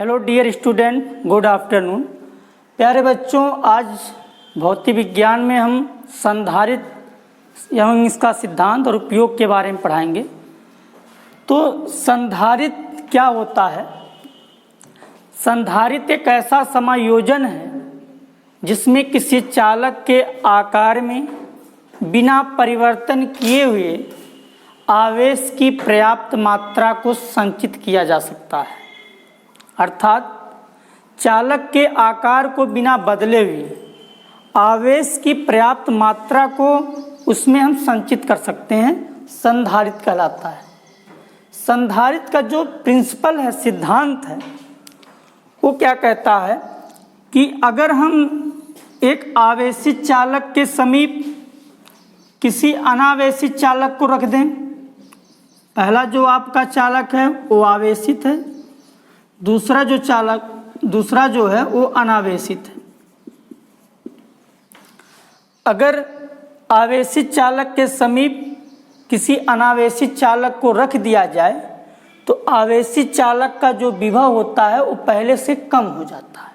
Hello dear student, good afternoon. प्यारे बच्चों, आज भौतिक विज्ञान में हम संधारित्र एवं इसका सिद्धांत और उपयोग के बारे में पढ़ाएंगे। तो संधारित्र क्या होता है? संधारित्र एक ऐसा समायोजन है जिसमें किसी चालक के आकार में बिना परिवर्तन किए हुए आवेश की पर्याप्त मात्रा को संचित किया जा सकता है। अर्थात चालक के आकार को बिना बदले हुए आवेश की पर्याप्त मात्रा को उसमें हम संचित कर सकते हैं, संधारित्र कहलाता है। संधारित्र का जो प्रिंसिपल है, सिद्धांत है, वो क्या कहता है कि अगर हम एक आवेशित चालक के समीप किसी अनावेशित चालक को रख दें, पहला जो आपका चालक है वो आवेशित है, दूसरा जो है वो अनावेशित है। अगर आवेशित चालक के समीप किसी अनावेशित चालक को रख दिया जाए तो आवेशित चालक का जो विभव होता है वो पहले से कम हो जाता है,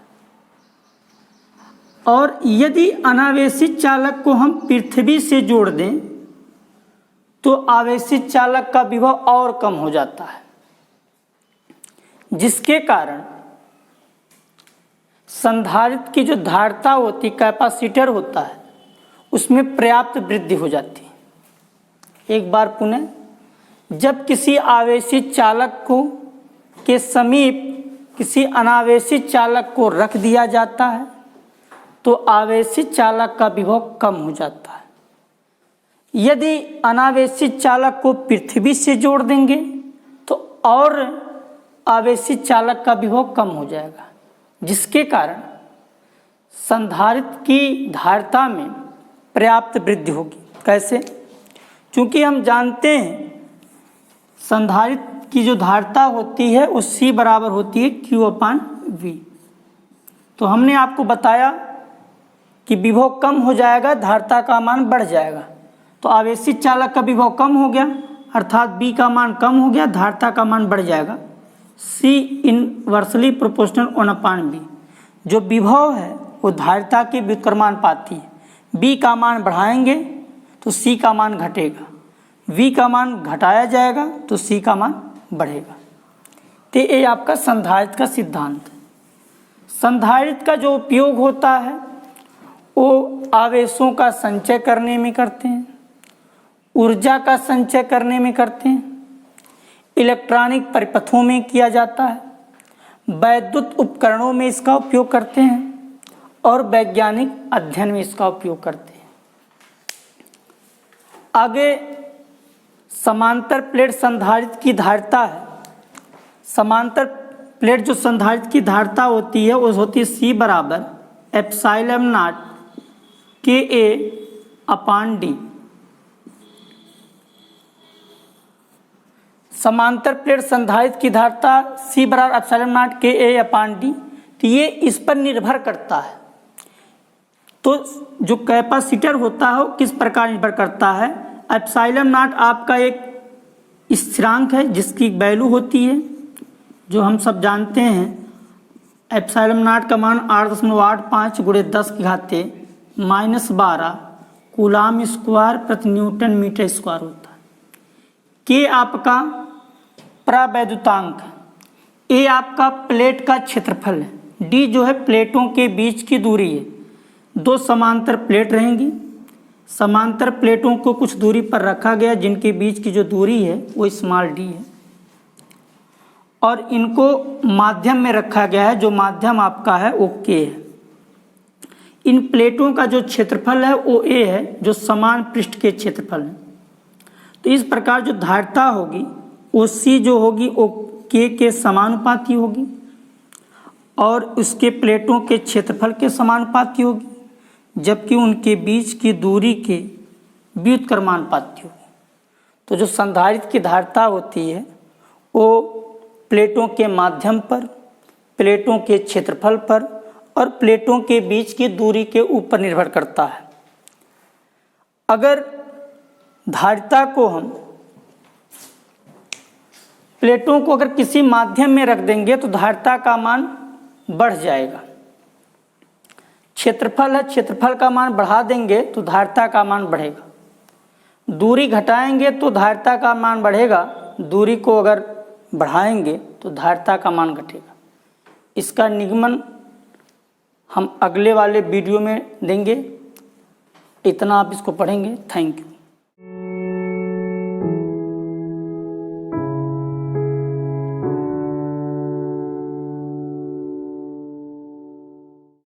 और यदि अनावेशित चालक को हम पृथ्वी से जोड़ दें तो आवेशित चालक का विभव और कम हो जाता है, जिसके कारण संधारित्र की जो धारिता होती, कैपेसिटर होता है, उसमें पर्याप्त वृद्धि हो जाती है। एक बार पुनः, जब किसी आवेशित चालक को के समीप किसी अनावेशित चालक को रख दिया जाता है तो आवेशित चालक का विभव कम हो जाता है। यदि अनावेशित चालक को पृथ्वी से जोड़ देंगे तो और आवेशित चालक का विभव कम हो जाएगा, जिसके कारण संधारित्र की धारिता में पर्याप्त वृद्धि होगी। कैसे? क्योंकि हम जानते हैं संधारित्र की जो धारिता होती है वो C बराबर होती है Q/V। तो हमने आपको बताया कि विभव कम हो जाएगा, धारिता का मान बढ़ जाएगा। तो आवेशित चालक का विभव कम हो गया, अर्थात B का मान कम हो गया, धारिता का मान बढ़ जाएगा। C inversely proportional 1/V। जो विभव है वो धारिता के व्युत्क्रमानुपाती है। B का मान बढ़ाएंगे तो C का मान घटेगा, V का मान घटाया जाएगा तो C का मान बढ़ेगा। तो ये आपका संधारित्र का सिद्धांत है। संधारित्र का जो उपयोग होता है वो आवेशों का संचय करने में करते हैं, ऊर्जा का संचय करने में करते हैं, इलेक्ट्रॉनिक परिपथों में किया जाता है, वैद्युत उपकरणों में इसका उपयोग करते हैं और वैज्ञानिक अध्ययन में इसका उपयोग करते हैं। आगे समांतर प्लेट संधारित्र की धारिता है। समांतर प्लेट जो संधारित्र की धारिता होती है वो होती है C बराबर ε0 Ka/d। समांतर प्लेट संधारित्र की धारिता C बराबर ε0 Ka/d। तो ये इस पर निर्भर करता है। तो जो कैपेसिटर होता है वो किस प्रकार निर्भर करता है? ε0 आपका एक स्थिरांक है जिसकी वैल्यू होती है, जो हम सब जानते हैं, ε0 का मान 8.85 × 10⁻⁻12 कूलाम स्क्वायर प्रति न्यूटन मीटर स्क्वायर होता है। के आपका प्रावैद्युतांक है, ए आपका प्लेट का क्षेत्रफल है, डी जो है प्लेटों के बीच की दूरी है। दो समांतर प्लेट रहेंगी, समांतर प्लेटों को कुछ दूरी पर रखा गया जिनके बीच की जो दूरी है वो स्मॉल डी है, और इनको माध्यम में रखा गया है, जो माध्यम आपका है वो के है। इन प्लेटों का जो क्षेत्रफल है वो ए है, जो समान पृष्ठ के क्षेत्रफल है। तो इस प्रकार जो धारिता होगी वो C जो होगी वो के समानुपाती होगी और उसके प्लेटों के क्षेत्रफल के समानुपाती होगी, जबकि उनके बीच की दूरी के व्युत्क्रमानुपाती होगी। तो जो संधारित्र की धारिता होती है वो प्लेटों के माध्यम पर, प्लेटों के क्षेत्रफल पर और प्लेटों के बीच की दूरी के ऊपर निर्भर करता है। अगर धारिता को हम प्लेटों को अगर किसी माध्यम में रख देंगे तो धारिता का मान बढ़ जाएगा। क्षेत्रफल है, क्षेत्रफल का मान बढ़ा देंगे तो धारिता का मान बढ़ेगा। दूरी घटाएंगे तो धारिता का मान बढ़ेगा, दूरी को अगर बढ़ाएंगे तो धारिता का मान घटेगा। इसका निगमन हम अगले वाले वीडियो में देंगे। इतना आप इसको पढ़ेंगे। Thank you.